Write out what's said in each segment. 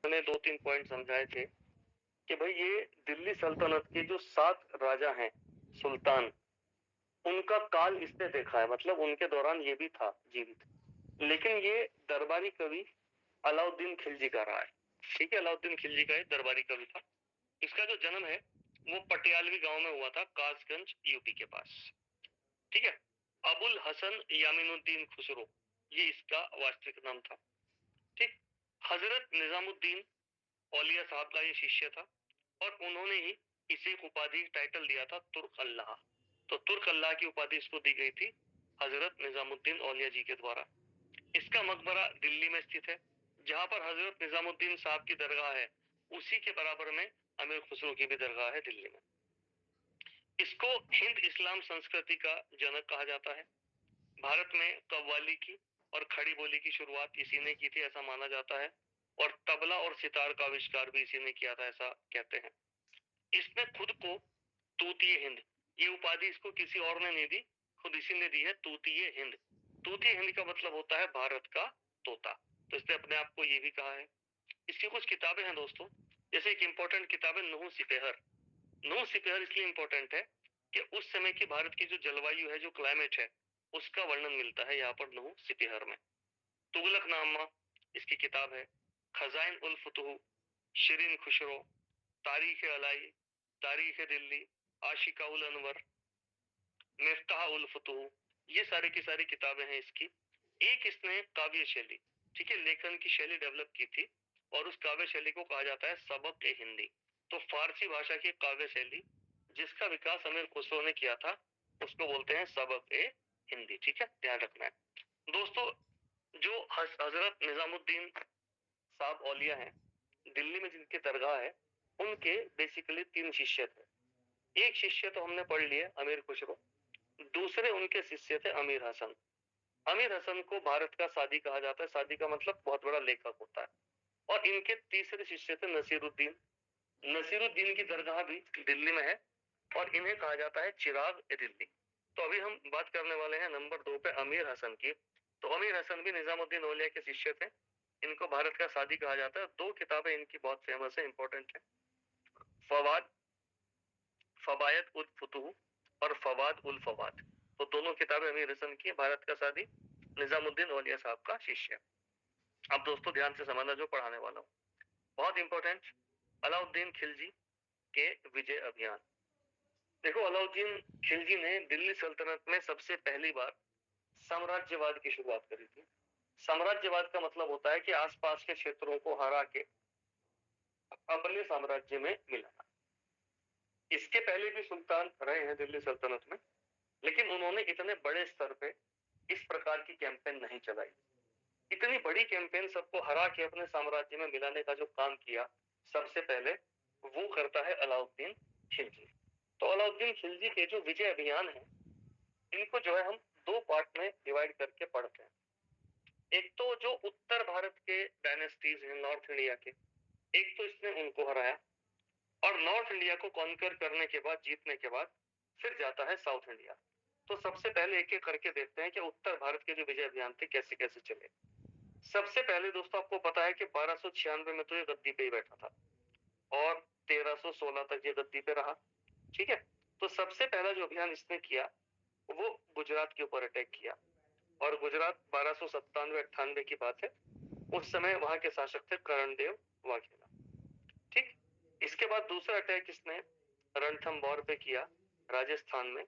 मैंने 2-3 पॉइंट समझाए थे कि भाई ये दिल्ली सल्तनत के जो 7 राजा हैं, सुल्तान, उनका काल इसने देखा है, मतलब उनके दौरान ये भी था जीवित। लेकिन ये दरबारी कवि अलाउद्दीन खिलजी का रहा है। ठीक है, अलाउद्दीन खिलजी का एक दरबारी कवि था। इसका जो जन्म है वो पटियालवी गांव में हुआ था, कासगंज यूपी के पास। ठीक है, अबुल हसन यामीनुद्दीन खुसरो ये इसका वास्तविक नाम था। ठीक, हजरत निजामुद्दीन औलिया साहब का ये शिष्य था और उन्होंने ही इसे एक उपाधि टाइटल दिया था तुर्क अल्लाह। तो तुर्क अल्लाह की उपाधि इसको दी गई थी हजरत निजामुद्दीन औलिया जी के द्वारा। इसका मकबरा दिल्ली में स्थित है, जहां पर हजरत निजामुद्दीन साहब की दरगाह है, उसी के बराबर में अमीर खुसरो की भी दरगाह है दिल्ली में। इसको हिंद इस्लाम संस्कृति का जनक कहा जाता है। भारत में कव्वाली की और खड़ी बोली की शुरुआत इसी ने की थी, ऐसा माना जाता है, और तबला और सितार का आविष्कार भी इसी ने किया था, ऐसा कहते हैं। इसने खुद को तूतीय हिंद, ये उपाधि इसको किसी और ने नहीं दी, खुद इसी ने दी है, तूतीय हिंद। तूतीय हिंद का मतलब होता है भारत का तोता, तो इसने अपने आप को ये भी कहा है। इसकी कुछ किताबें हैं दोस्तों, जैसे एक इंपॉर्टेंट किताब है नूह सिपेहर। नूह सिपेहर इसलिए इंपॉर्टेंट है कि उस समय की भारत की जो जलवायु है, जो क्लाइमेट है, उसका वर्णन मिलता है यहाँ पर नूह सिपेहर में। तुगलकनामा इसकी किताब है। खजाइन उल फुतूह, शिरीन खुशरो, तारीख अलाई, तारीख दिल्ली, आशिका उल अनवर, मिफ्ताह उल फुतूह, ये सारी की सारी किताबें हैं इसकी। एक इसने काव्य शैली, ठीक है, लेखन की शैली डेवलप की थी और उस काव्य शैली को कहा जाता है सबक ए हिंदी। तो फारसी भाषा की काव्य शैली जिसका विकास अमीर खुसरो ने किया था, उसको बोलते हैं सबक ए हिंदी। ठीक है, ध्यान रखना है दोस्तों। जो हजरत निजामुद्दीन साहब औलिया हैं, दिल्ली में जिनकी दरगाह है, उनके बेसिकली 3 शिष्य थे। एक शिष्य तो हमने पढ़ लिया, अमीर खुसरो। दूसरे उनके शिष्य थे अमीर हसन। अमीर हसन को भारत का सादी कहा जाता है, सादी का मतलब बहुत बड़ा लेखक होता है। और इनके तीसरे शिष्य थे नसीरुद्दीन। नसीरुद्दीन की दरगाह भी दिल्ली में है और इन्हें कहा जाता है चिराग ए दिल्ली। तो अभी हम बात करने वाले हैं नंबर 2 पे अमीर हसन की। तो अमीर हसन भी निजामुद्दीन औलिया के शिष्य थे, इनको भारत का सादी कहा जाता है। 2 किताबें इनकी बहुत फेमस है, इंपॉर्टेंट है, फवाद, फवायद उल फुतूह और फवाद उल फवाद। तो दोनों किताबें अमीर हसन की, भारत का सादी, निजामुद्दीन औलिया साहब का शिष्य। अब दोस्तों ध्यान से समझना जो पढ़ाने वाला हूँ, बहुत इंपॉर्टेंट, अलाउद्दीन खिलजी के विजय अभियान। देखो, अलाउद्दीन खिलजी ने दिल्ली सल्तनत में सबसे पहली बार साम्राज्यवाद की शुरुआत करी थी। साम्राज्यवाद का मतलब होता है कि आसपास के क्षेत्रों को हरा के अपने साम्राज्य में मिलाना। इसके पहले भी सुल्तान रहे हैं दिल्ली सल्तनत में, लेकिन उन्होंने इतने बड़े स्तर पे इस प्रकार की कैंपेन नहीं चलाई। इतनी बड़ी कैंपेन, सबको हरा के अपने साम्राज्य में मिलाने का जो काम किया सबसे पहले, वो करता है अलाउद्दीन खिलजी। तो अलाउद्दीन खिलजी के जो विजय अभियान है, इनको जो है हम 2 पार्ट में डिवाइड करके पढ़ते हैं। एक तो जो उत्तर भारत के डायनेस्टीज हैं नॉर्थ इंडिया के, एक तो इसने उनको हराया और नॉर्थ इंडिया को कॉन्कर करने के बाद, जीतने के बाद, फिर जाता है साउथ इंडिया। तो सबसे पहले एक एक करके देखते हैं कि उत्तर भारत के जो विजय अभियान थे कैसे कैसे चले। सबसे पहले दोस्तों आपको पता है कि 1296 में तो ये गद्दी पे ही बैठा था और 1316 तक ये गद्दी पे रहा। ठीक है, तो सबसे पहला जो अभियान इसने किया वो गुजरात के ऊपर अटैक किया, और गुजरात 1297-98 की बात है, उस समय वहां के शासक थे करणदेव वाघेला। ठीक, इसके बाद दूसरा अटैक इसने रणथंभौर पे किया, राजस्थान में,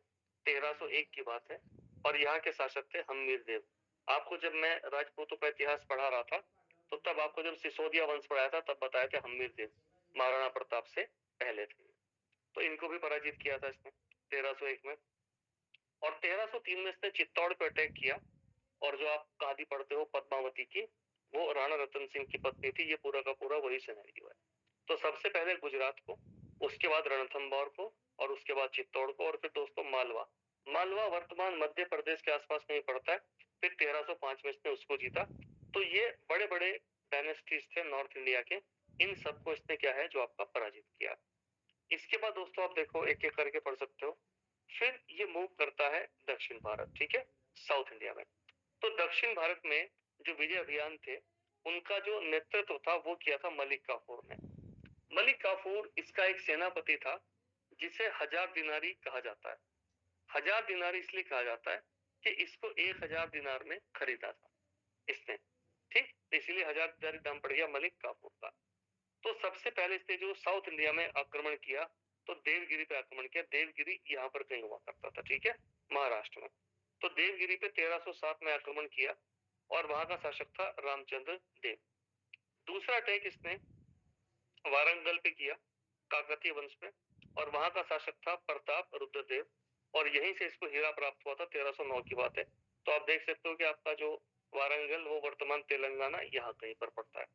1301 की बात है, और यहाँ के शासक थे हम्मीर देव। आपको जब मैं राजपूतों का इतिहास पढ़ा रहा था, तो तब आपको जब सिसोदिया वंश पढ़ाया था, तब बताया था हम्मीर देव महाराणा प्रताप से पहले थे। तो इनको भी पराजित किया था इसने 1301 में। और 1303 में इसने चित्तौड़ पे अटैक किया, और जो आप कहानी पढ़ते हो पद्मावती की, वो राणा रतन सिंह की पत्नी थी। ये पूरा का पूरा वही सिनेरियो है। तो सबसे पहले गुजरात को, उसके बाद रणथंभौर को, और उसके बाद चित्तौड़ को, और फिर दोस्तों मालवा। मालवा वर्तमान मध्य प्रदेश के आसपास में ही पड़ता है। फिर 1305 में इसने उसको जीता। तो ये बड़े बड़े डायनेस्टीज थे नॉर्थ इंडिया के, इन सबको इसने क्या है जो आपका पराजित किया। इसके बाद दोस्तों आप देखो, एक एक करके पढ़ सकते हो। फिर ये मूव करता है दक्षिण भारत, ठीक है, साउथ इंडिया में। तो दक्षिण भारत में जो विजय अभियान थे, उनका जो नेतृत्व था वो किया था मलिक काफूर ने। मलिक काफूर इसका एक सेनापति था जिसे 1000 दिनारी कहा जाता है। 1000 दिनारी इसलिए कहा जाता है कि इसको 1000 दिनार में खरीदा था इसने, ठीक, इसलिए 1000 दिनारी दाम पड़ गया मलिक काफूर का। तो सबसे पहले इसने जो साउथ इंडिया में आक्रमण किया तो देवगिरी पे आक्रमण किया। देवगिरी यहाँ पर कहीं हुआ करता था, ठीक है, महाराष्ट्र में। तो देवगिरी पे 1307 में आक्रमण किया और वहां का शासक था रामचंद्र देव। दूसरा अटैक इसने वारंगल पे किया, काकतीय वंश पे, और वहां का शासक था प्रताप रुद्रदेव, और यहीं से इसको हीरा प्राप्त हुआ था। 1309 की बात है। तो आप देख सकते हो कि आपका जो वारंगल वो वर्तमान तेलंगाना यहाँ कहीं पर पड़ता है।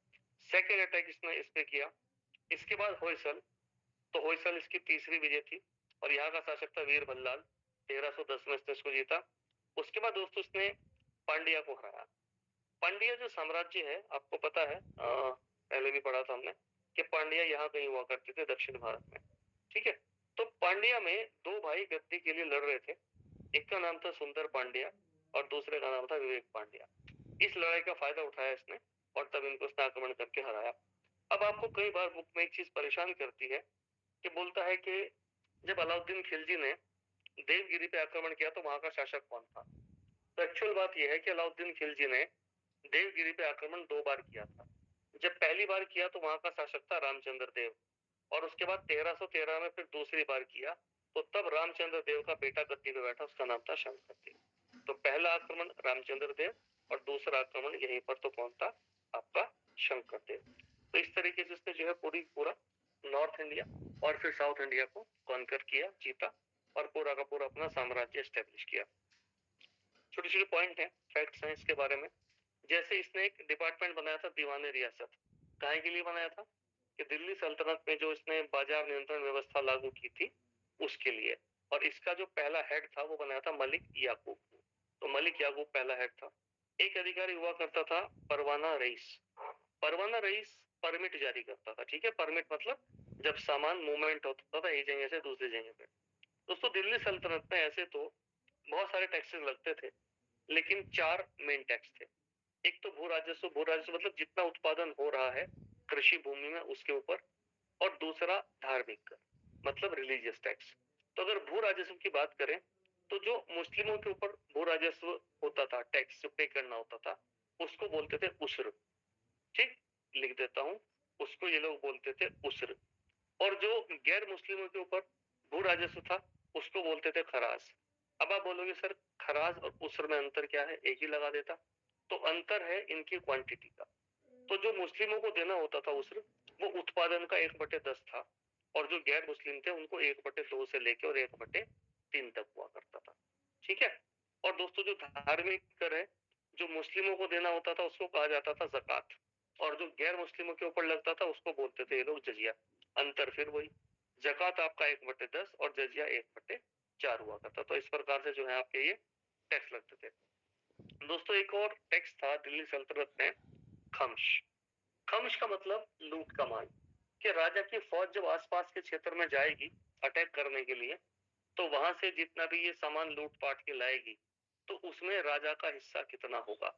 सेकेंड अटैक इसने इस पे किया। इसके बाद होयसल, तो होयसल इसकी तीसरी विजय थी और यहाँ का शासक था वीर भल्लाल। 1310 में इसने इसको जीता। उसके बाद दोस्तों इसने पांड्या को हराया। पांड्या जो साम्राज्य है आपको पता है, पहले भी पढ़ा था हमने कि पांड्या यहाँ कहीं हुआ करते थे दक्षिण भारत में, ठीक है। तो पांड्या में दो भाई गद्दी के लिए लड़ रहे थे। एक का नाम था सुंदर पांड्या और दूसरे का नाम था विवेक पांड्या। इस लड़ाई का फायदा उठाया इसने और तब इनको उसने आक्रमण करके हराया। अब आपको कई बार बुक में एक चीज परेशान करती है कि बोलता है कि जब अलाउद्दीन खिलजी ने देवगिरी पे आक्रमण किया तो वहां का शासक कौन था। तो एक्चुअल बात यह है कि अलाउद्दीन खिलजी ने देवगिरी पे आक्रमण 2 बार किया था। जब पहली बार किया तो वहां का शासक था रामचंद्र देव, और उसके बाद 1313 में फिर दूसरी बार किया तो तब रामचंद्र देव का बेटा गद्दी पे बैठा, उसका नाम था शंकर देव। तो पहला आक्रमण रामचंद्र देव और दूसरा आक्रमण यहीं पर तो कौन था, आपका शंकर देव। तो इस तरीके से उसने जो है पूरा नॉर्थ इंडिया और फिर साउथ इंडिया को कॉन्कर किया, जीता और पूरा का पूरा अपना साम्राज्य एस्टेब्लिश किया। छोटे छोटे पॉइंट है, फैक्ट्स हैं इसके बारे में। जैसे इसने एक डिपार्टमेंट बनाया था दीवाने रियासत, काहे के लिए बनाया था कि दिल्ली सल्तनत में जो इसने बाजार नियंत्रण व्यवस्था लागू की थी उसके लिए। और इसका जो पहला हेड था वो बनाया था मलिक याकूब। तो मलिक याकूब पहला हेड था। एक अधिकारी हुआ करता था परवाना रईस। परवाना रईस परमिट जारी करता था, ठीक है। परमिट मतलब जब सामान मूवमेंट होता था एक जगह से दूसरी जगह पे। दोस्तों दिल्ली सल्तनत में ऐसे तो बहुत सारे टैक्सेस लगते थे, लेकिन 4 मेन टैक्स थे। एक तो भू राजस्व, भू राजस्व मतलब जितना उत्पादन हो रहा है कृषि भूमि में उसके ऊपर, और दूसरा धार्मिक कर मतलब रिलीजियस टैक्स। तो अगर भू राजस्व की बात करें तो जो मुस्लिमों के ऊपर भू राजस्व होता था, टैक्स जो पे करना होता था, उसको बोलते थे उस्र, ठीक, लिख देता हूं, उसको ये लोग बोलते थे उस्र। और जो गैर मुस्लिमों के ऊपर भू राजस्व था उसको बोलते थे खराज। अब आप बोलोगे सर खराज और उस्र में अंतर क्या है, एक ही लगा देता। तो अंतर है इनकी क्वांटिटी का। तो जो मुस्लिमों को देना होता था उस्र वो उत्पादन का 1/10 था, और जो गैर मुस्लिम थे उनको 1/2 से लेके और 1/3 तक हुआ करता था, ठीक है। और दोस्तों जो धार्मिक कर है, जो मुस्लिमों को देना होता था उसको कहा जाता था ज़कात, और जो गैर मुस्लिमों के ऊपर लगता था उसको बोलते थे ये लोग जजिया। अंतर फिर वही, ज़कात आपका 1/10 और जजिया 1/4 हुआ करता। तो इस प्रकार से जो है आपके ये टैक्स लगते थे। दोस्तों एक और टैक्स था दिल्ली सल्तनत में, खम्स। खम्स का मतलब लूट का माल, कि राजा की फौज जब आसपास के क्षेत्र में जाएगी अटैक करने के लिए तो वहां से जितना भी ये सामान लूट पाट के लाएगी तो उसमें राजा का हिस्सा कितना होगा।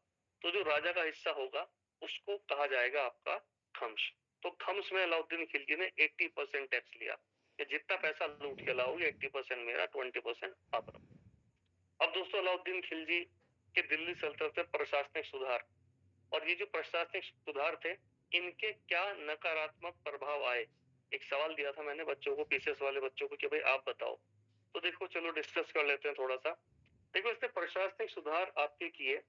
तो जो राजा का हिस्सा होगा उसको कहा जाएगा आपका खम्स। तो खम्स में अलाउद्दीन खिलजी ने 80% टैक्स लिया कि जितना पैसा लूट के लाओगे 80% मेरा, 20% आप रखो। अब दोस्तों अलाउद्दीन खिलजी के दिल्ली सल्तनत में प्रशासनिक सुधार, और ये जो प्रशासनिक सुधार थे इनके क्या नकारात्मक प्रभाव आए, एक सवाल दिया था मैंने बच्चों को, पीसीएस वाले बच्चों को, कि भाई आप बताओ। तो देखो चलो डिस्कस कर लेते हैं थोड़ा सा। देखो इसने प्रशासनिक सुधार आपके किए।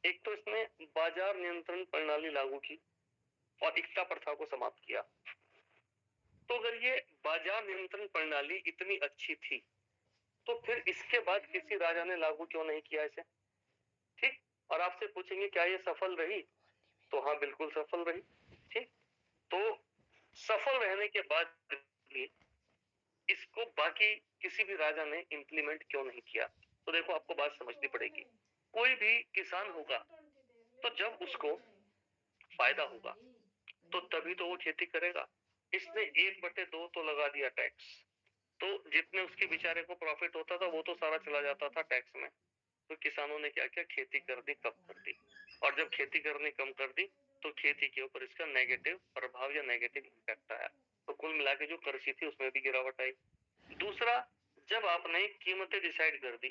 एक तो इसने बाजार नियंत्रण प्रणाली लागू की और इक्ता प्रथा को समाप्त किया। तो अगर ये बाजार नियंत्रण प्रणाली इतनी अच्छी थी तो फिर इसके बाद किसी राजा ने लागू क्यों नहीं किया इसे, ठीक। और आपसे पूछेंगे क्या ये सफल रही, तो हाँ बिल्कुल सफल रही, ठीक। तो सफल रहने के बाद भी इसको बाकी किसी भी राजा ने इंप्लीमेंट क्यों नहीं किया। तो देखो आपको बात समझनी पड़ेगी। कोई भी किसान होगा तो जब उसको फायदा होगा तो तभी तो वो खेती करेगा। इसने 1/2 तो लगा दिया टैक्स, तो जितने उसके बेचारे को प्रॉफिट होता था वो तो सारा चला जाता था टैक्स में। तो किसानों ने क्या किया, खेती कर दी, कम कर दी। और जब खेती करनी कम कर दी तो खेती के ऊपर इसका नेगेटिव प्रभाव या नेगेटिव इम्पैक्ट आया। तो कुल मिला के जो कृषि थी उसमें भी गिरावट आई। दूसरा, जब आपने कीमतें डिसाइड कर दी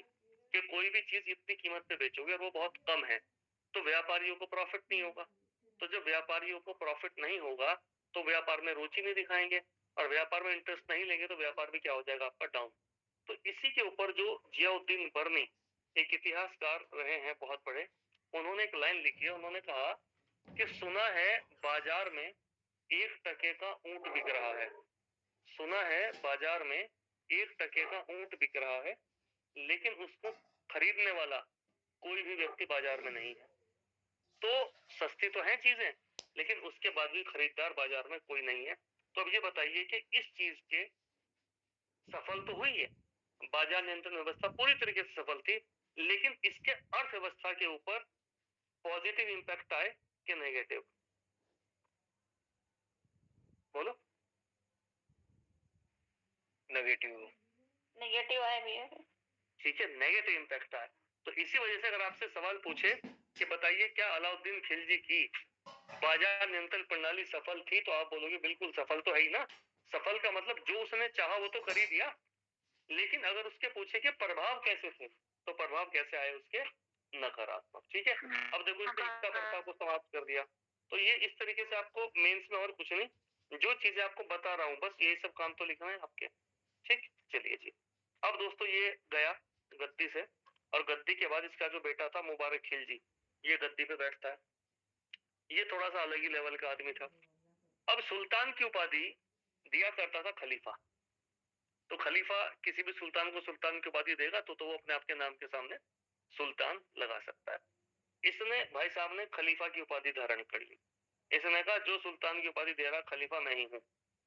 कि कोई भी चीज इतनी कीमत पे बेचोगे और वो बहुत कम है, तो व्यापारियों को प्रॉफिट नहीं होगा। तो जब व्यापारियों को प्रॉफिट नहीं होगा तो व्यापार में रुचि नहीं दिखाएंगे, और व्यापार में इंटरेस्ट नहीं लेंगे तो व्यापार भी क्या हो जाएगा आपका, डाउन। तो इसी के ऊपर जो जियाउद्दीन बर्नी एक इतिहासकार रहे हैं बहुत बड़े, उन्होंने एक लाइन लिखी है। उन्होंने कहा कि सुना है बाजार में 1 टके का ऊंट बिक रहा है। सुना है बाजार में 1 टके का ऊंट बिक रहा है, लेकिन उसको खरीदने वाला कोई भी व्यक्ति बाजार में नहीं है। तो सस्ती तो है चीजें, लेकिन उसके बाद भी खरीदार बाजार में कोई नहीं है। तो अब ये बताइए कि इस चीज के सफल तो हुई है, बाजार नियंत्रण व्यवस्था पूरी तरीके से सफल थी, लेकिन इसके अर्थव्यवस्था के ऊपर पॉजिटिव इंपैक्ट आए कि नेगेटिव? बोलो। नेगेटिव। नेगेटिव आए भी है। ठीक है, नेगेटिव इंपैक्ट आए। तो इसी वजह से अगर आपसे सवाल पूछे कि बताइए क्या अलाउद्दीन खिलजी की बाजार नियंत्रण प्रणाली सफल थी, तो आप बोलोगे बिल्कुल सफल तो है ही ना। सफल का मतलब जो उसने चाहा वो तो कर ही दिया। लेकिन अगर उसके पूछे कि प्रभाव कैसे थे, तो प्रभाव कैसे आए उसके, नकारात्मक। ठीक है, अब देखो इसका प्रभाव को समाप्त कर दिया। तो ये इस तरीके से आपको मेंस में और कुछ नहीं, जो चीजें आपको बता रहा हूँ बस यही सब काम तो लिखना है आपके। ठीक, चलिए जी। अब दोस्तों ये गया गद्दी से, और गद्दी के बाद इसका जो बेटा था मुबारक खिलजी, ये गद्दी पे बैठता है। ये थोड़ा सा अलग ही लेवल का आदमी था। अब सुल्तान की उपाधि दिया करता था खलीफा। तो खलीफा किसी भी सुल्तान को सुल्तान की उपाधि देगा तो वो अपने आप के नाम के सामने सुल्तान लगा सकता है। इसने भाई साहब ने खलीफा की उपाधि धारण कर ली। इसने कहा जो सुल्तान की उपाधि दे रहा खलीफा मैं ही हूँ।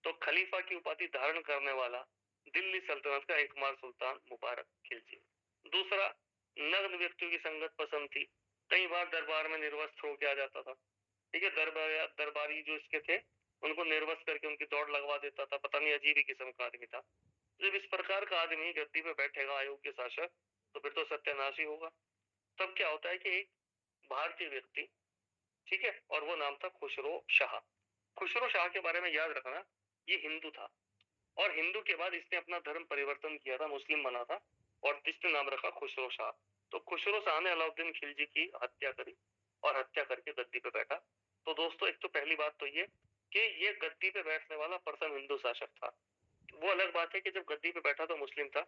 तो खलीफा की उपाधि धारण करने वाला दिल्ली सल्तनत का एकमात्र सुल्तान मुबारक खिलजी। दूसरा, नग्न व्यक्तियों की संगत पसंद थी। कई बार दरबार में निर्वस्त्र होकर आ जाता था। ठीक है, दरबारी जो इसके थे उनको निर्वस्त्र करके उनकी दौड़ लगवा देता था। पता नहीं अजीब ही किस्म का आदमी था। जब इस प्रकार का आदमी गद्दी पे बैठेगा अयोग्य शासक, तो फिर तो सत्यानाश ही होगा। तब क्या होता है कि एक भारतीय व्यक्ति, ठीक है, और वो नाम था खुसरो शाह। खुसरो शाह के बारे में याद रखना, ये हिंदू था, और हिंदू के बाद इसने अपना धर्म परिवर्तन किया था, मुस्लिम बना था, और इसने नाम रखा खुसरो शाह। तो खुसरो शाह ने अलाउद्दीन खिलजी की हत्या करी, और हत्या करके गद्दी पे बैठा। तो दोस्तों एक तो पहली बात तो ये कि ये गद्दी पे बैठने वाला प्रथम हिंदू शासक था। वो अलग बात है कि जब गद्दी पे बैठा तो मुस्लिम था,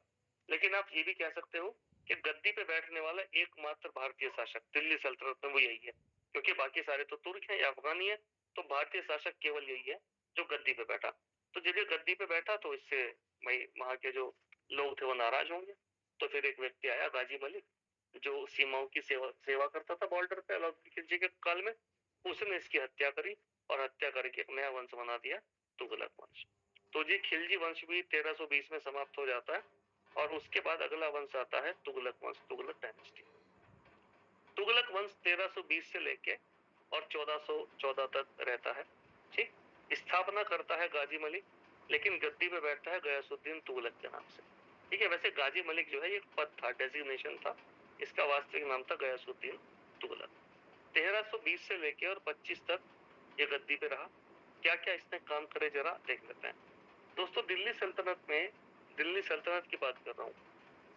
लेकिन आप ये भी कह सकते हो कि गद्दी पे बैठने वाला एकमात्र भारतीय शासक दिल्ली सल्तनत में वो यही है, क्योंकि बाकी सारे तो तुर्क हैं या अफगानी है। तो भारतीय शासक केवल यही है जो गद्दी पे बैठा। तो जब ये गद्दी पे बैठा तो इससे भाई वहां के जो लोग थे वो नाराज होंगे। तो फिर एक व्यक्ति आया गाजी मलिक, जो सीमाओं की सेवा करता था बॉर्डर पे अलाउद्दीन खिलजी के काल में। उसने इसकी हत्या करी, और हत्या करके एक नया वंश बना दिया, तुगलक वंश। तो जी खिलजी वंश भी 1320 में समाप्त हो जाता है, और उसके बाद अगला वंश आता है तुगलक वंश, तुगलक डायनेस्टी। तुगलक वंश 1320 से लेके और 1414 तक रहता है। ठीक, स्थापना करता है गाजी मलिक, लेकिन गद्दी पे बैठता है गयासुद्दीन तुगलक के नाम से। ठीक है, वैसे गाजी मलिक जो है एक पद था, डेजिग्नेशन था, इसका वास्तविक नाम था गयासुद्दीन तुगलक। 1320 से लेके और 25 तक ये गद्दी पे रहा। क्या क्या इसने काम करे जरा देख लेते हैं। दोस्तों दिल्ली सल्तनत में, दिल्ली सल्तनत की बात कर रहा हूँ,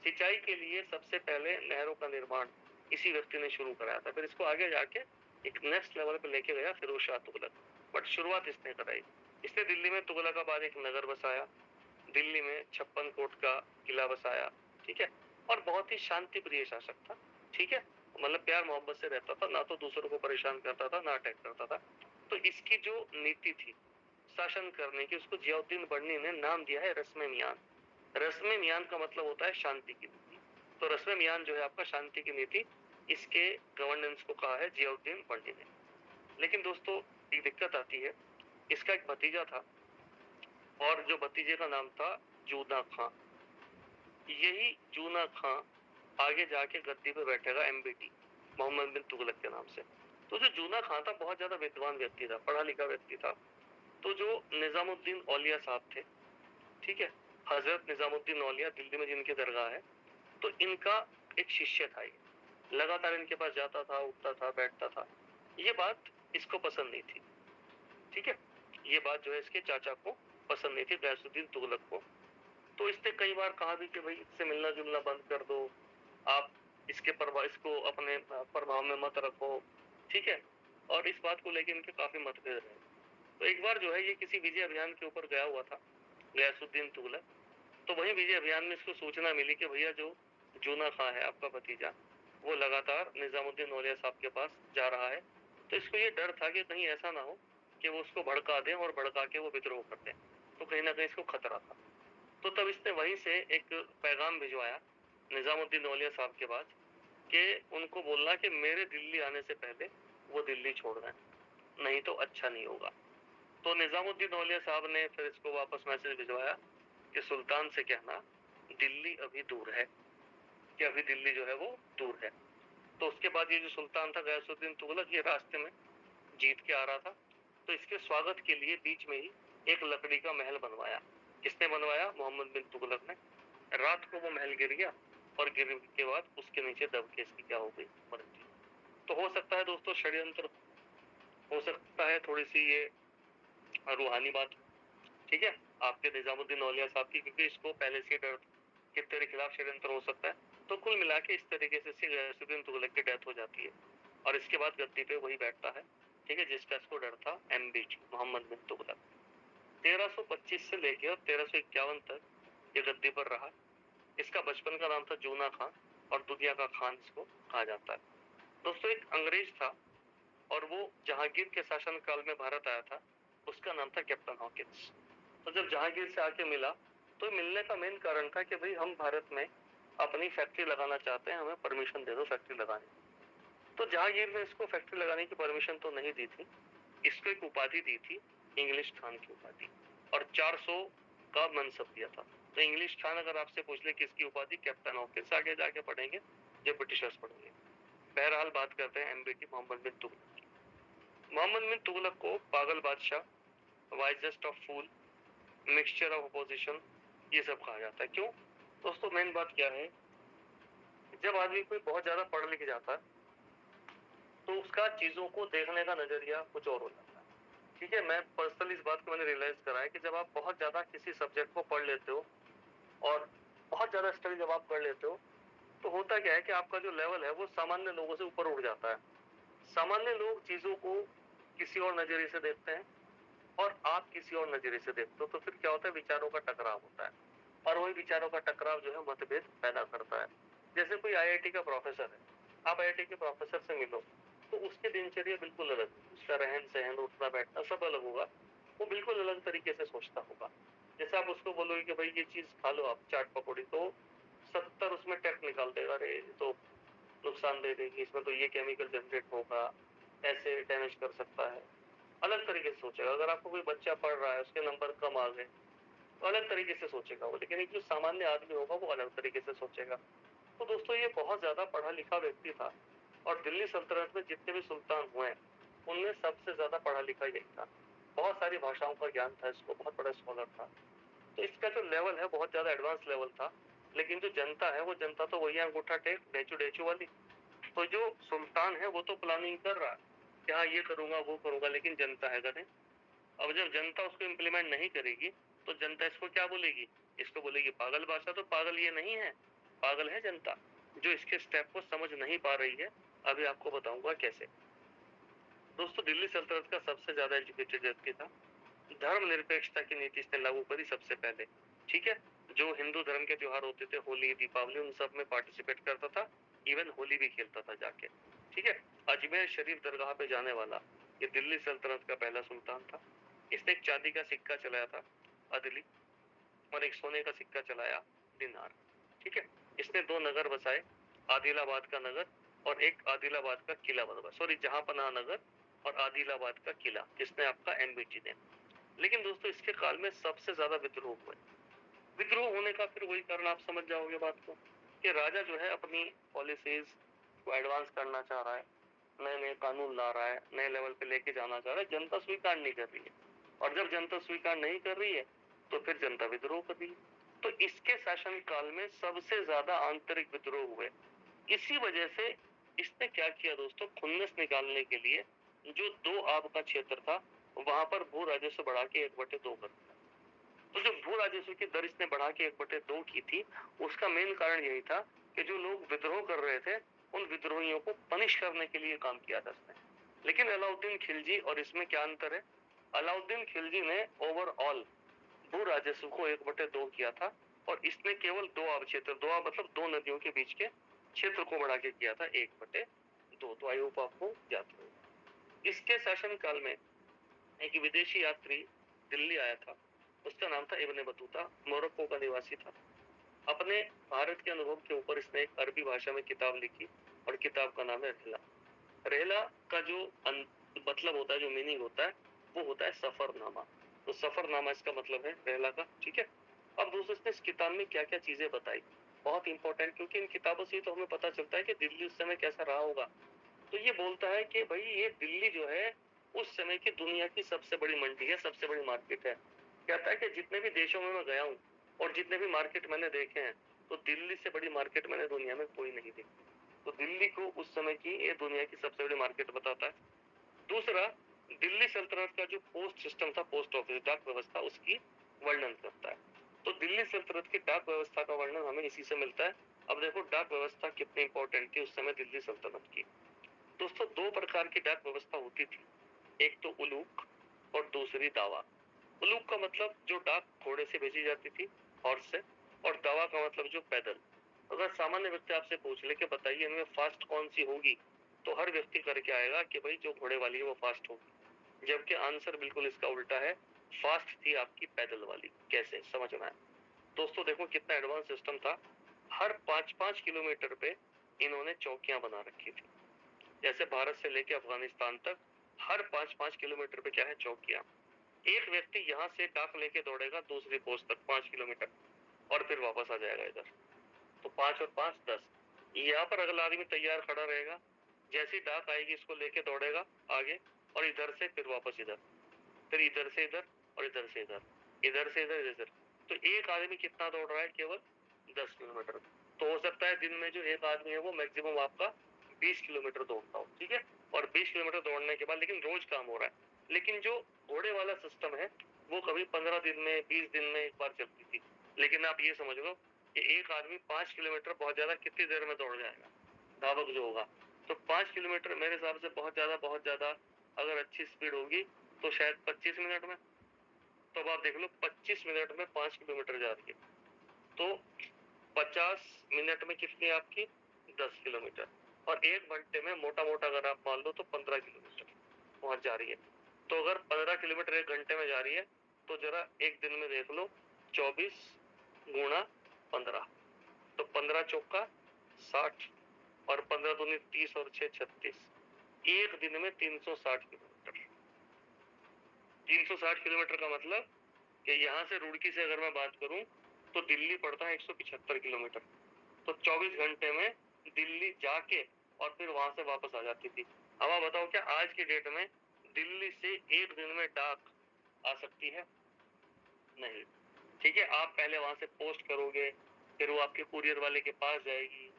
सिंचाई के लिए सबसे पहले नहरों का निर्माण इसी व्यक्ति ने शुरू कराया था। फिर इसको आगे जाके एक नेक्स्ट लेवल पे लेके गया फिरोज शाह तुगलक, बट शुरुआत इसने कराई। इसने दिल्ली में तुगलकाबाद एक नगर बसाया, दिल्ली में 56 कोट का किला बसाया। ठीक है, और बहुत ही शांति प्रिय शासक था। ठीक है, मतलब प्यार मोहब्बत से रहता था, ना तो दूसरों को परेशान करता था ना अटैक करता था। तो इसकी जो नीति थी शासन करने की, उसको जियाउद्दीन बर्नी ने नाम दिया है रस्म मियान। रस्म मियान का मतलब होता है शांति की नीति। तो रस्म मियान जो है आपका शांति की नीति, इसके गवर्नेंस को कहा है जियाउद्दीन बर्नी ने। लेकिन दोस्तों एक दिक्कत आती है, इसका एक भतीजा था, और जो भतीजे का नाम था जूना खां। यही जूना खां आगे जाके गद्दी पे बैठेगा एमबीटी, मोहम्मद बिन तुगलक के नाम से। तो जो जूना खां था बहुत ज्यादा विद्वान व्यक्ति था, पढ़ा लिखा व्यक्ति था। तो जो निजामुद्दीन औलिया साहब थे, ठीक है, हजरत निजामुद्दीन औलिया दिल्ली में जिनके दरगाह है, तो इनका एक शिष्य था ये, लगातार इनके पास जाता था, उठता था, बैठता था। ये बात इसको पसंद नहीं थी। ठीक है, ये बात जो है इसके चाचा को पसंद नहीं थी, गयासुद्दीन तुगलक को। तो इसने कई बार कहा भी कि भाई इससे मिलना जुलना बंद कर दो, आप इसको अपने प्रभाव में मत रखो। ठीक है, और इस बात को लेकर इनके काफी मतभेद रहे। तो एक बार जो है ये किसी विजय अभियान के ऊपर गया हुआ था गयासुद्दीन तुगलक। तो वही विजय अभियान में इसको सूचना मिली कि भैया जो जूना खां है आपका भतीजा, वो लगातार निजामुद्दीन औलिया साहब के पास जा रहा है। तो इसको ये डर था कि कहीं ऐसा ना हो कि वो उसको भड़का दें और भड़का के वो विद्रोह कर दें। तो कहीं ना कहीं इसको खतरा था। तो तब इसने वहीं से एक पैगाम भिजवाया निजामुद्दीन औलिया साहब के पास कि उनको बोलना कि मेरे दिल्ली आने से पहले वो दिल्ली छोड़ दें, नहीं तो अच्छा नहीं होगा। तो निजामुद्दीन औलिया साहब ने फिर इसको वापस मैसेज भिजवाया कि सुल्तान से कहना दिल्ली अभी दूर है, कि अभी दिल्ली जो है वो दूर है। तो उसके बाद ये जो सुल्तान था गयासुद्दीन तुगलक, ये रास्ते में जीत के आ रहा था। तो इसके स्वागत के लिए बीच में ही एक लकड़ी का महल बनवाया। किसने बनवाया? मोहम्मद बिन तुगलक ने। रात को वो महल गिर गया और गिरने के बाद उसके नीचे दब के इसकी क्या हो गई? मृत्यु। तो हो सकता है दोस्तों षड्यंत्र, हो सकता है थोड़ी सी ये रूहानी बात, ठीक है, आपके निजामुद्दीन औलिया साहब की, क्योंकि इसको पहले से डर कि तेरे खिलाफ षड्यंत्र हो सकता है। तो कुल मिला के इस तरीके से गयासुद्दीन तुगलक की डेथ हो जाती है और इसके बाद गद्दी पे वही बैठता है, ठीक है, जिसका इसको डर था, MBG मोहम्मद बिन तुगलक। 1325 से लेकर 1351 तक ये गद्दी पर रहा। इसका बचपन का नाम था जूना खां और दुनिया का खान इसको कहा जाता है। दोस्तों एक अंग्रेज था और वो जहांगीर के शासन काल में भारत आया था, उसका नाम था कैप्टन हॉकिंस। तो जब जहांगीर से आके मिला तो मिलने का मेन कारण था कि भाई हम भारत में अपनी फैक्ट्री लगाना चाहते हैं, हमें परमिशन दे दो फैक्ट्री लगाने। तो जहांगीर ने इसको फैक्ट्री लगाने की परमिशन तो नहीं दी थी, इसको एक उपाधि दी थी, इंग्लिश खान की उपाधि, और 400 का मनसब दिया था। तो इंग्लिश खान अगर आपसे पूछ ले किसकी उपाधि, कैप्टन हॉकिंस, आगे जाके पढ़ेंगे जब ब्रिटिशर्स पढ़ेंगे। बहरहाल बात करते हैं MBT मोहम्मद बिन तुगलक की। मोहम्मद बिन तुगलक को पागल बादशाह, wisest of fool, mixture of opposition, ये सब कहा जाता है। क्यों दोस्तों? मेन बात क्या है, जब आदमी कोई बहुत ज्यादा पढ़ लिख जाता है तो उसका चीजों को देखने का नजरिया कुछ और हो जाता है। ठीक है, मैं पर्सनली इस बात को मैंने रियलाइज करा है कि जब आप बहुत ज्यादा किसी सब्जेक्ट को पढ़ लेते हो और बहुत ज्यादा स्टडी जब आप कर लेते हो तो होता क्या है कि आपका जो लेवल है वो सामान्य लोगों से ऊपर उठ जाता है। सामान्य लोग चीजों को किसी और नजरिए से देखते हैं और आप किसी और नजरिए से देखते हो, तो फिर क्या होता है? विचारों का टकराव होता है और वही विचारों का टकराव जो है मतभेद पैदा करता है। जैसे कोई IIT का प्रोफेसर है, आप IIT के प्रोफेसर से मिलो तो उसकी दिनचर्या बिल्कुल अलग, उसका रहन सहन, उठना बैठना सब अलग होगा, वो बिल्कुल अलग तरीके से सोचता होगा। जैसे आप उसको बोलोगे कि भाई ये चीज खा लो आप, चाट पकौड़ी, तो 70 उसमें टेक निकाल देगा, अरे तो नुकसान दे देगी, इसमें तो ये केमिकल जनरेट होगा, ऐसे डैमेज कर सकता है, अलग तरीके से सोचेगा। अगर आपको कोई बच्चा पढ़ रहा है, उसके नंबर कम आ गए, तो अलग तरीके से सोचेगा वो। लेकिन एक जो सामान्य आदमी होगा वो अलग तरीके से सोचेगा। तो दोस्तों ये बहुत ज्यादा पढ़ा लिखा व्यक्ति था और दिल्ली सल्तनत में जितने भी सुल्तान हुए उनमें सबसे ज्यादा पढ़ा लिखा यही था। बहुत सारी भाषाओं का ज्ञान था इसको, बहुत बड़ा स्कॉलर था। तो इसका जो लेवल है बहुत ज्यादा एडवांस लेवल था। लेकिन जो जनता है वो जनता तो वही अंगूठा टेक डेचू डेचू वाली। तो जो सुल्तान है वो तो प्लानिंग कर रहा है कि हाँ ये करूंगा वो करूंगा, लेकिन जनता है गधे। अब जब जनता उसको इम्प्लीमेंट नहीं करेगी तो जनता इसको क्या बोलेगी? इसको बोलेगी पागल बादशाह। तो पागल ये नहीं है, पागल है जनता जो इसके स्टेप को समझ नहीं पा रही है। अभी आपको बताऊंगा कैसे। दोस्तों दिल्ली सल्तनत का सबसे ज्यादा एजुकेटेड व्यक्ति था, धर्मनिरपेक्षता की नीति इसने लागू करी सबसे पहले। ठीक है, जो हिंदू धर्म के त्योहार होते थे, होली दीपावली, उन सब में पार्टिसिपेट करता था, इवन होली भी खेलता था जाके। ठीक है, अजमेर शरीफ दरगाह पे जाने वाला ये दिल्ली सल्तनत का पहला सुल्तान था। इसने एक चांदी का सिक्का चलाया था अदली, और एक सोने का सिक्का चलाया दिनार। ठीक है, इसने 2 नगर बसाए, आदिलाबाद का नगर और एक आदिलाबाद का किला बनवाया, सॉरी जहांपनाह नगर और आदिलाबाद का किला, जिसने आपका MBT ने। लेकिन दोस्तों इसके काल में सबसे ज्यादा विद्रोह हुए। विद्रोह होने का फिर वही कारण आप समझ जाओगे बात को, कि राजा जो है अपनी पॉलिसीज को एडवांस करना चाह रहा है, नए नए कानून ला रहा है, नए लेवल पे लेके जाना चाह रहा है, जनता स्वीकार नहीं कर रही है। और जब जनता स्वीकार नहीं कर रही है तो फिर जनता विद्रोह कर रही है। तो इसके शासन काल में सबसे ज्यादा आंतरिक विद्रोह हुए। इसी वजह से इसने क्या किया दोस्तों, खुन्नस निकालने के लिए जो 2 आब का क्षेत्र था वहां पर भू राजस्व बढ़ा के 1/2 कर दिया। तो जो भू राजस्व की दर इसने बढ़ा के 1/2 की थी, उसका मेन कारण यही था कि जो लोग विद्रोह कर रहे थे उन विद्रोहियों को पनिश करने के लिए काम किया था इसने। लेकिन अलाउद्दीन खिलजी और इसमें क्या अंतर है? अलाउद्दीन खिलजी ने ओवरऑल भू राजस्व को 1/2 किया था और इसने केवल 2 आब क्षेत्र, 2 आब मतलब 2 नदियों के बीच के क्षेत्र को बढ़ा के किया था 1/2। तो आई होप आपको याद होगा। इसके शासनकाल में एक विदेशी यात्री दिल्ली आया था, उसका नाम था इब्न बतूता, मोरक्को का निवासी था। अपने भारत के अनुभव के ऊपर इसने एक अरबी भाषा में किताब लिखी और किताब का नाम है रहला। रहला का जो मतलब होता है, जो मीनिंग होता है, वो होता है सफरनामा। तो सफरनामा इसका मतलब है रहला का, ठीक है। अब दोस्तों इसने इस किताब में क्या क्या चीजें बताई, बहुत इंपॉर्टेंट, क्योंकि इन किताबों से तो हमें पता चलता है कि दिल्ली उस समय कैसा रहा होगा। तो ये बोलता है कि भाई ये दिल्ली जो है उस समय की दुनिया की सबसे बड़ी मंडी है, सबसे बड़ी मार्केट है। कहता है कि जितने भी देशों में मैं गया हूँ और जितने भी मार्केट मैंने देखे हैं, तो दिल्ली से बड़ी मार्केट मैंने दुनिया में कोई नहीं देखी। तो दिल्ली को उस समय की ये दुनिया की सबसे बड़ी मार्केट बताता है। दूसरा, दिल्ली सल्तनत का जो पोस्ट सिस्टम था, पोस्ट ऑफिस, डाक व्यवस्था, उसकी वर्णन करता है। तो दिल्ली सल्तनत की डाक व्यवस्था का वर्णन हमें इसी से मिलता है। अब देखो डाक व्यवस्था कितनी इंपॉर्टेंट थी उस समय दिल्ली सल्तनत की। दोस्तों 2 प्रकार की डाक व्यवस्था होती थी, एक तो उलूक और दूसरी दावा। उलूक का मतलब जो डाक घोड़े से भेजी जाती थी, हॉर्स से, और दावा का मतलब जो पैदल। अगर सामान्य व्यक्ति आपसे पूछ ले कि बताइए इनमें फास्ट कौन सी होगी, तो हर व्यक्ति करके आएगा कि भाई जो घोड़े वाली है वो फास्ट होगी, जबकि आंसर बिल्कुल इसका उल्टा है, फास्ट थी आपकी पैदल वाली। कैसे समझना है दोस्तों? देखो कितना एडवांस सिस्टम था। हर 5-5 किलोमीटर पे इन्होंने चौकियां बना रखी थी। जैसे भारत से लेके अफगानिस्तान तक हर 5-5 किलोमीटर पे क्या है, चौकियां। एक व्यक्ति यहाँ से डाक लेके दौड़ेगा दूसरी पोस्ट तक 5 किलोमीटर और फिर वापस आ जाएगा इधर। तो 5 और 5 10। यहाँ पर अगला आदमी तैयार खड़ा रहेगा, जैसी डाक आएगी इसको लेके दौड़ेगा आगे, और इधर से फिर वापस इधर, फिर इधर से इधर और इधर से इधर, इधर से इधर, इधर। तो एक आदमी कितना दौड़ रहा है? केवल 10 किलोमीटर। तो हो सकता है दिन में जो एक आदमी है वो मैक्सिमम आपका 20 किलोमीटर दौड़ता हो, ठीक है। और 20 किलोमीटर दौड़ने के बाद लेकिन रोज काम हो रहा है। लेकिन जो घोड़े वाला सिस्टम है वो कभी 15 दिन में, 20 दिन में एक बार चलती थी। लेकिन आप ये समझ लो कि एक आदमी 5 किलोमीटर बहुत ज्यादा कितनी देर में दौड़ जाएगा, धावक जो होगा। तो 5 किलोमीटर मेरे हिसाब से बहुत ज्यादा अगर अच्छी स्पीड होगी तो शायद 25 मिनट में। तो अब आप देख लो 25 मिनट में 5 किलोमीटर जा रही है, तो 50 मिनट में कितनी आपकी 10 किलोमीटर, और 1 घंटे में मोटा मोटा अगर आप मान लो तो 15 किलोमीटर पहुंच जा रही है। तो अगर 15 किलोमीटर 1 घंटे में जा रही है तो जरा एक दिन में देख लो 24 गुणा 15, तो 15 चौका 60 और 15 दूनी 30 और 6 36, एक दिन में 360 किलोमीटर। 360 किलोमीटर का मतलब कि यहाँ से रुड़की से अगर मैं बात करूं तो दिल्ली पड़ता है 175 किलोमीटर। तो 24 घंटे में दिल्ली जाके और फिर वहां से वापस आ जाती थी। अब आप बताओ क्या आज की डेट में दिल्ली से एक दिन में डाक आ सकती है? नहीं, ठीक है। आप पहले वहां से पोस्ट करोगे, फिर वो आपके कुरियर वाले के पास जाएगी,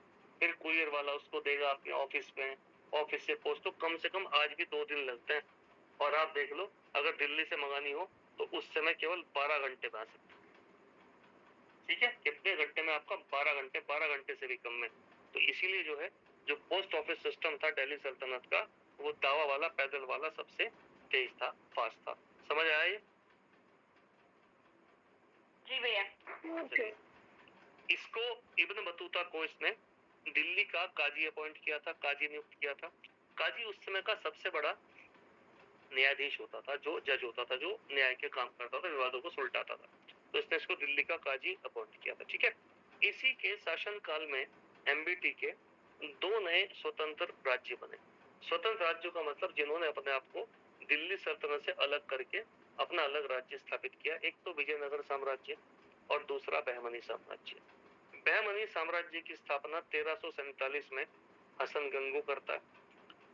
फिर कुरियर वाला उसको देगा अपने ऑफिस में, ऑफिस से पोस्ट, तो कम से कम आज भी 2 दिन लगते हैं। और आप देख लो अगर दिल्ली से मंगानी हो तो उस समय केवल 12 घंटे में आ सकती है, ठीक है। कितने घंटे में? आपका 12 घंटे, 12 घंटे से भी कम में। तो इसीलिए जो है जो पोस्ट ऑफिस सिस्टम था दिल्ली सल्तनत का, वो दावा वाला, पैदल वाला सबसे तेज था, फास्ट था। समझ आया ये? जी भैया। चलिए, इसको इब्न बतूता को इसने दिल्ली का काजी अपॉइंट किया था, काजी नियुक्त किया था। काजी उस समय का सबसे बड़ा न्यायाधीश होता था, जो जज होता था, जो न्याय के काम करता था, विवादों को सुलटाता था। तो इसने इसको दिल्ली का काजी अपॉइंट किया था, ठीक है। इसी के शासन काल में एमबीटी के 2 नए स्वतंत्र राज्य बने। स्वतंत्र राज्यों का मतलब जिन्होंने अपने आप को दिल्ली सल्तनत से अलग करके अपना अलग राज्य स्थापित किया। एक तो विजयनगर साम्राज्य और दूसरा बहमनी साम्राज्य। बहमनी साम्राज्य की स्थापना 1347 में हसन गंगू करता है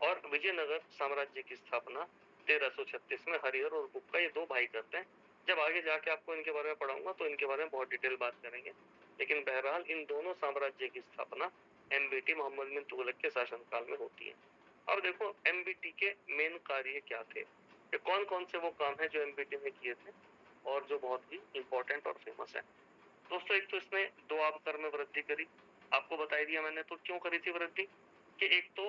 और विजयनगर साम्राज्य की स्थापना 1336 में हरिहर और बुक्का, ये 2 भाई करते हैं। जब आगे जाके आपको इनके बारे में पढ़ाऊंगा तो इनके बारे में बहुत डिटेल बात करेंगे। लेकिन बहरहाल इन दोनों साम्राज्य की स्थापना एमबीटी मोहम्मद बिन तुगलक के शासनकाल में होती है। अब देखो एमबीटी के मेन कार्य क्या थे, ये कौन कौन से वो काम है जो एमबीटी ने किए थे और जो बहुत ही इंपॉर्टेंट और फेमस है। दोस्तों एक तो इसने दो आबकर में वृद्धि करी, आपको बता दिया मैंने। तो क्यों करी थी वृद्धि, कि एक तो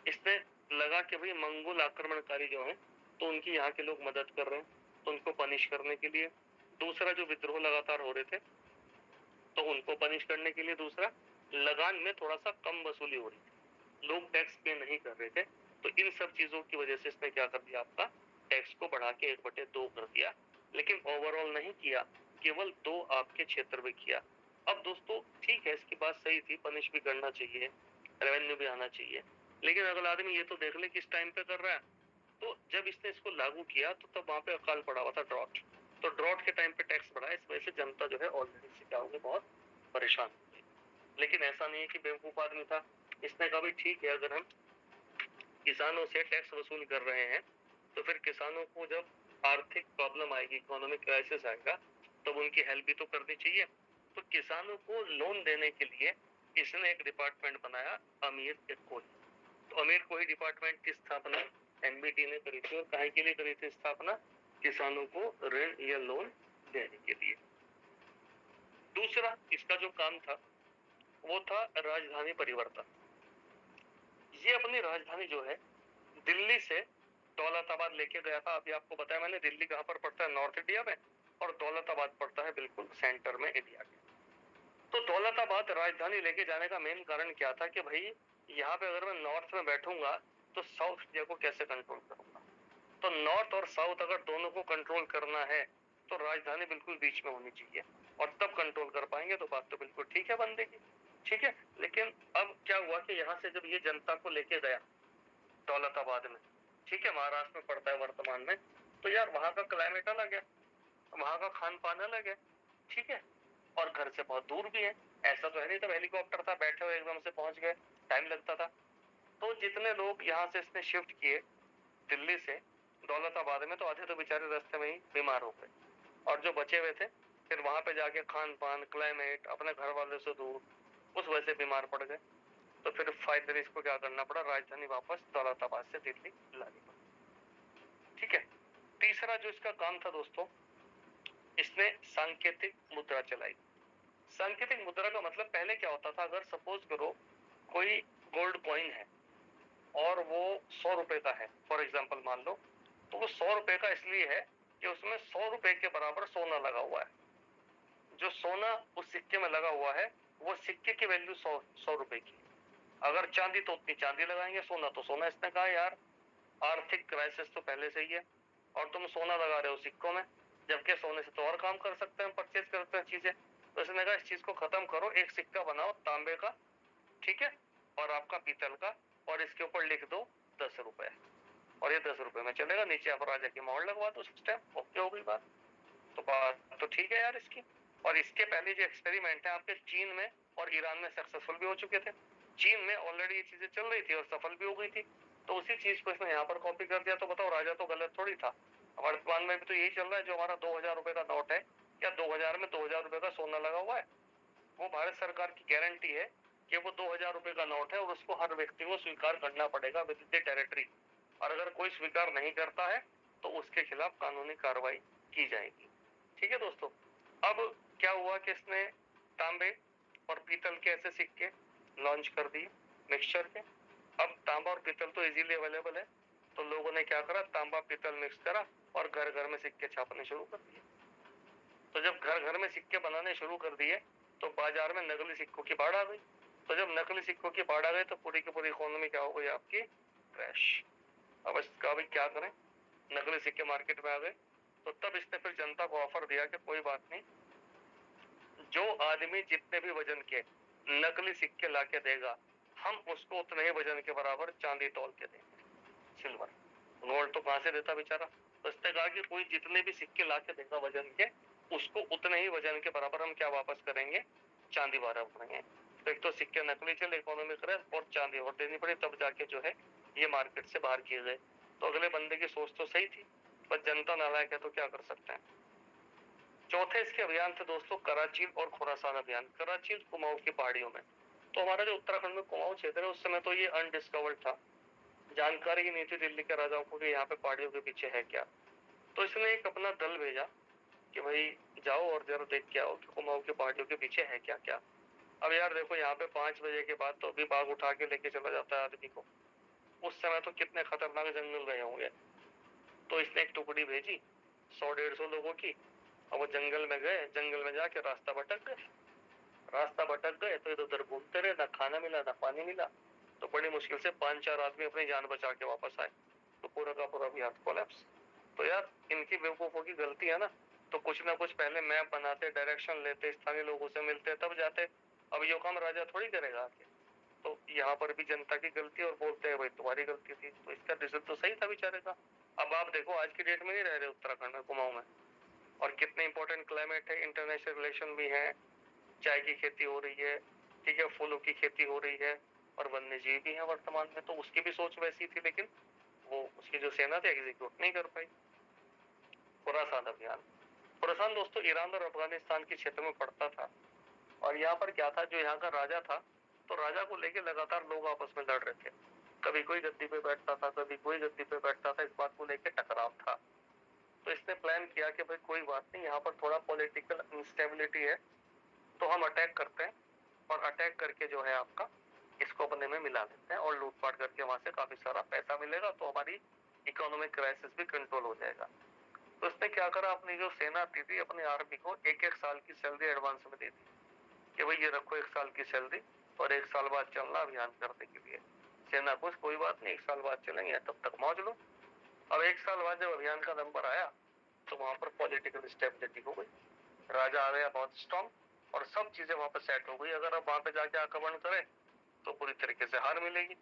इसने लगा कि भाई मंगोल आक्रमणकारी जो है तो उनकी यहाँ के लोग मदद कर रहे हैं, तो उनको पनिश करने के लिए। दूसरा जो विद्रोह लगातार हो रहे थे तो उनको पनिश करने के लिए। दूसरा लगान में थोड़ा सा कम वसूली हो रही थी, लोग टैक्स पे नहीं कर रहे थे, तो इन सब चीजों की वजह से इसने क्या कर दिया, आपका टैक्स को बढ़ा के 1/2 कर दिया। लेकिन ओवरऑल नहीं किया, केवल 2 आपके क्षेत्र में किया। अब दोस्तों ठीक है, इसकी बात सही थी, पनिश भी करना चाहिए, रेवेन्यू भी आना चाहिए, लेकिन अगला आदमी ये तो देख ले किस टाइम पे कर रहा है। तो जब इसने इसको लागू किया तो तब वहां पे अकाल पड़ा हुआ था, ड्रॉट। तो ड्रॉट के टाइम पे टैक्स बढ़ा, इस वजह से जनता जो है ऑलरेडी से क्या हो गई, बहुत परेशान हो गई। लेकिन ऐसा नहीं है कि बेवकूफ आदमी था, इसने कहा भी ठीक है, अगर हम किसानों से टैक्स वसूल कर रहे हैं तो फिर किसानों को जब आर्थिक प्रॉब्लम आएगी, इकोनॉमिक क्राइसिस आएगा, तब उनकी हेल्प भी तो करनी चाहिए। तो किसानों को लोन देने के लिए इसने एक डिपार्टमेंट बनाया, अमीर कोई। तो अमीर कोई डिपार्टमेंट की स्थापना एनबीटी ने करी थी, और काहे के लिए करी थी स्थापना, किसानों को ऋण या लोन देने के लिए। दूसरा इसका जो काम था वो था राजधानी परिवर्तन। ये अपनी राजधानी जो है दिल्ली से दौलताबाद लेके गया था। अभी आपको बताया मैंने, दिल्ली कहाँ पर पड़ता है, नॉर्थ इंडिया में, और दौलताबाद पड़ता है बिल्कुल सेंटर में इंडिया के। तो दौलताबाद राजधानी लेके जाने का मेन कारण क्या था कि भाई यहाँ पे अगर मैं नॉर्थ में बैठूंगा तो साउथ इंडिया को कैसे कंट्रोल करूंगा। तो नॉर्थ और साउथ अगर दोनों को कंट्रोल करना है तो राजधानी बिल्कुल बीच में होनी चाहिए, और तब कंट्रोल कर पाएंगे। तो बात तो बिल्कुल ठीक है बंदे की, ठीक है। लेकिन अब क्या हुआ कि यहाँ से जब ये जनता को लेके गया दौलताबाद में, ठीक है, महाराष्ट्र में पड़ता है वर्तमान में, तो यार वहां का क्लाइमेट अलग है, वहां का खान पान अलग है, ठीक है, और घर से बहुत दूर भी है। ऐसा तो है नहीं, तब हेलीकॉप्टर था, बैठे हुए एकदम से पहुंच गए, टाइम लगता था। तो जितने लोग यहाँ से इसने शिफ्ट किए दिल्ली से दौलताबाद में, तो आधे तो बेचारे रास्ते में ही बीमार हो गए, और जो बचे हुए थे फिर वहां पे जाके खान पान, क्लाइमेट, अपने घर वालों से दूर, उस वजह से बीमार पड़ गए। तो फिर फाइनली इसको क्या करना पड़ा, राजधानी वापस दौलताबाद से दिल्ली लानी पड़ी, ठीक है। तीसरा जो इसका काम था दोस्तों, इसने सांकेतिक मुद्रा चलाई। सांकेतिक मुद्रा का मतलब पहले क्या होता था, अगर सपोज करो कोई गोल्ड कॉइन है और वो 100 रुपए का है, फॉर एग्जाम्पल मान लो, तो वो 100 रुपए का इसलिए है कि उसमें 100 रुपए के बराबर सोना लगा हुआ है। जो सोना उस सिक्के में लगा हुआ है वो सिक्के की वैल्यू 100 रुपए की। अगर चांदी तो उतनी चांदी लगाएंगे, सोना तो सोना। इसने कहा यार आर्थिक क्राइसिस तो पहले से ही है और तुम सोना लगा रहे हो सिक्कों में, जबकि सोने से तो और काम कर सकते हैं, परचेज कर सकते हैं चीजें। तो इसने कहा इस चीज को खत्म करो, एक सिक्का बनाओ तांबे का, ठीक है, और आपका पीतल का, और इसके ऊपर लिख दो 10 रुपए, और ये 10 रुपए में चलेगा, नीचे आप राजा की मोहर लगवा दो सिस्टम, ओके हो गई बात। तो बात तो ठीक है यार इसकी। और इसके पहले जो एक्सपेरिमेंट है आपके चीन में और ईरान में सक्सेसफुल भी हो चुके थे। चीन में ऑलरेडी ये चीजें चल रही थी और सफल भी हो गई थी, तो उसी चीज को इसने यहाँ पर कॉपी कर दिया। तो बताओ राजा तो गलत थोड़ी था। वर्तमान में भी तो यही चल रहा है, जो हमारा 2000 रुपए का नोट है, या 2000 में 2000 रुपए का सोना लगा हुआ है, वो भारत सरकार की गारंटी है कि वो 2000 रुपए का नोट है और उसको हर व्यक्ति को स्वीकार करना पड़ेगा विद द टेरिटरी। और अगर कोई स्वीकार नहीं करता है तो उसके खिलाफ कानूनी कार्रवाई की जाएगी, ठीक है दोस्तों। अब क्या हुआ कि इसने तांबे और पीतल के ऐसे सिक्के लॉन्च कर दिए मिक्सचर के। अब तांबा और पीतल तो इजीली अवेलेबल है, तो लोगों ने क्या करा, तांबा पीतल मिक्स करा और घर घर में सिक्के छापने शुरू कर दिए। तो जब घर घर में सिक्के बनाने शुरू कर दिए तो बाजार में नकली सिक्कों की बाढ़ आ गई। तो जब नकली सिक्कों की बाढ़ आ गई तो पूरी की पूरी इकोनॉमी क्या हो गई आपकी, क्रैश। अब इसका भी क्या करें, नकली सिक्के मार्केट में आ गए। तो तब इसने फिर जनता को ऑफर दिया कि कोई बात नहीं, जो आदमी जितने भी वजन के नकली सिक्के लाके देगा, हम उसको उतने ही वजन के बराबर चांदी तौल के देंगे, सिल्वर। गोल्ड तो कहां से देता बेचारा। तो इसने कहा कि कोई जितने भी सिक्के लाके देगा वजन के, उसको उतने ही वजन के बराबर हम क्या वापस करेंगे, चांदी वापस करेंगे। तो एक तो सिक्के नकली चले, इकोनॉमी क्रैश, और चांदी और देनी पड़ी, तब जाके जो है ये मार्केट से बाहर किए गए। तो अगले बंदे की सोच तो सही थी, पर जनता नालायक है तो क्या कर सकते हैं। चौथे इसके अभियान थे दोस्तों कराचीन और खुरासान अभियान। कराचीन कुमाऊं की पहाड़ियों में, तो हमारा जो उत्तराखंड में कुमाऊं क्षेत्र है उस समय तो ये अनडिस्कवर्ड था, जानकारी ही नहीं थी दिल्ली के राजाओं को कि यहाँ पे पहाड़ियों के पीछे है क्या। तो इसने एक अपना दल भेजा कि भाई जाओ और जरा देख के आओ कि कुमाऊं की पहाड़ियों के पीछे है क्या क्या। अब यार देखो यहाँ पे 5 बजे के बाद तो अभी बाघ उठा के लेके चला जाता है आदमी को। उस समय तो कितने खतरनाक जंगल रहे होंगे। तो इसने एक टुकड़ी भेजी 100-150 लोगों की। अब वो जंगल में गए, जंगल में जाके रास्ता भटक गए तो इधर उधर घूमते रहे, ना खाना मिला ना पानी मिला। तो बड़ी मुश्किल से 5-4 आदमी अपनी जान बचा के वापस आए। तो पूरा का पूरा अभियान कोलैप्स। तो यार इनकी बेवकूफों की गलती है ना। तो कुछ ना कुछ पहले मैप बनाते, डायरेक्शन लेते, स्थानीय लोगों से मिलते तब जाते। अब यो काम राजा थोड़ी करेगा आके। तो यहाँ पर भी जनता की गलती और बोलते हैं भाई तुम्हारी गलती थी। तो इसका रिजल्ट तो सही था बेचारे का। अब आप देखो आज की डेट में नहीं रह रहे उत्तराखंड में, कुमाऊं में, और कितने इंपॉर्टेंट क्लाइमेट है, इंटरनेशनल रिलेशन भी है, चाय की खेती हो रही है, ठीक है, फूलों की खेती हो रही है, और वन्य जीव भी है वर्तमान में। तो उसकी भी सोच वैसी थी, लेकिन वो उसकी जो सेना थी एग्जीक्यूट नहीं कर पाई। खुरासान अभियान। खुरासान दोस्तों ईरान और अफगानिस्तान के क्षेत्र में पड़ता था। और यहाँ पर क्या था, जो यहाँ का राजा था, तो राजा को लेके लगातार लोग आपस में लड़ रहे थे। कभी कोई गद्दी पे बैठता था, कभी कोई गद्दी पे बैठता था, इस बात को लेके टकराव था। तो इसने प्लान किया कि भाई कोई बात नहीं, यहाँ पर थोड़ा पॉलिटिकल इंस्टेबिलिटी है, तो हम अटैक करते हैं, और अटैक करके जो है आपका इसको अपने में मिला लेते हैं, और लूटपाट करके वहां से काफी सारा पैसा मिलेगा, तो हमारी इकोनॉमिक क्राइसिस भी कंट्रोल हो जाएगा। तो इसने क्या करा, अपनी जो सेना आती थी, अपनी आर्मी को 1-1 साल की सैलरी एडवांस में दे दी कि भाई ये रखो 1 साल की सैलरी, और 1 साल बाद चलना अभियान करने के लिए। सेना कुछ कोई बात नहीं, 1 साल बाद चलेंगे, तब तक मौज लो। अब 1 साल बाद जब अभियान का नंबर आया, तो वहां पर पॉलिटिकल स्टेबिलिटी हो गई, राजा आ गया बहुत स्ट्रॉन्ग, और सब चीजें वहां पर सेट हो गई। अगर आप वहां पे जाके आक्रमण करें तो पूरी तरीके से हार मिलेगी।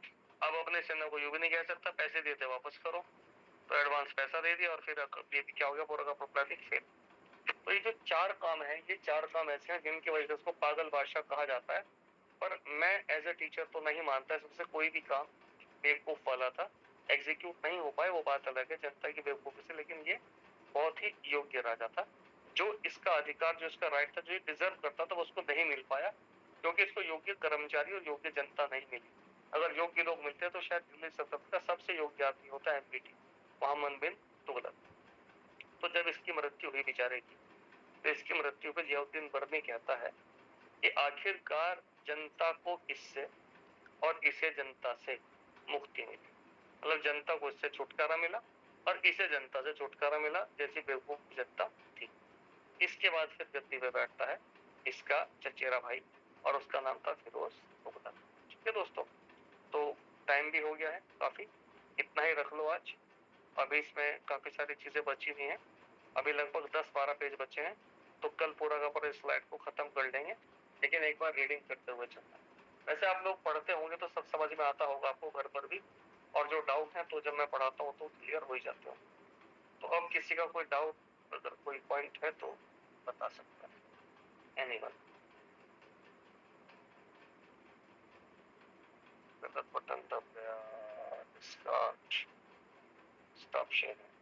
अब अपने सेना को यूं भी नहीं कह सकता पैसे देते वापस करो, तो एडवांस पैसा दे दिया, और फिर ये क्या हो गया, पूरा का पूरा प्लानिंग फेल। तो ये जो 4 काम है, ये 4 काम ऐसे हैं जिनकी वजह से उसको पागल बादशाह कहा जाता है। पर मैं एज ए टीचर तो नहीं मानता सबसे कोई भी काम बेवकूफ वाला था। एग्जीक्यूट नहीं हो पाए वो बात अलग है, जनता की बेवकूफी से, लेकिन ये बहुत ही योग्य राजा था। जो इसका अधिकार, जो इसका राइट था, जो ये डिजर्व करता था, वो उसको नहीं मिल पाया, क्योंकि इसको योग्य कर्मचारी और योग्य जनता नहीं मिली। अगर योग्य लोग मिलते तो शायद दिल्ली सल्तनत का सबसे योग्य आदमी होता एमपीटी, मोहम्मद बिन तुगलक। तो जब इसकी मृत्यु हुई बेचारे की, तो इसकी मृत्यु पर जियाउद्दीन बर्मी कहता है कि आखिरकार जनता को इससे और इसे जनता से मुक्ति मिली। मतलब जनता को इससे छुटकारा मिला और इसे जनता से छुटकारा मिला, जैसी बेवकूफ जनता थी। इसके बाद फिर गद्दी पे बैठता है इसका चचेरा भाई, और उसका नाम था फिरोज तुगलक। ठीक है दोस्तों, तो टाइम भी हो गया है काफी, इतना ही रख लो आज। अभी इसमें काफी सारी चीजें बची हुई हैं, अभी लगभग 10-12 पेज बचे हैं, तो कल पूरा का पूरा स्लाइड को खत्म कर लेंगे, लेकिन एक बार रीडिंग करते हुए चलना। वैसे आप लोग पढ़ते होंगे तो सब समझ में आता होगा आपको घर पर भी, और जो डाउट है तो जब मैं पढ़ाता हूँ तो क्लियर हो ही जाते हो। तो अब किसी का कोई डाउट, अगर कोई पॉइंट है तो बता सकता है एनीवन। गलत बटन दब गया, स्टार्ट, स्टॉप शेयरिंग।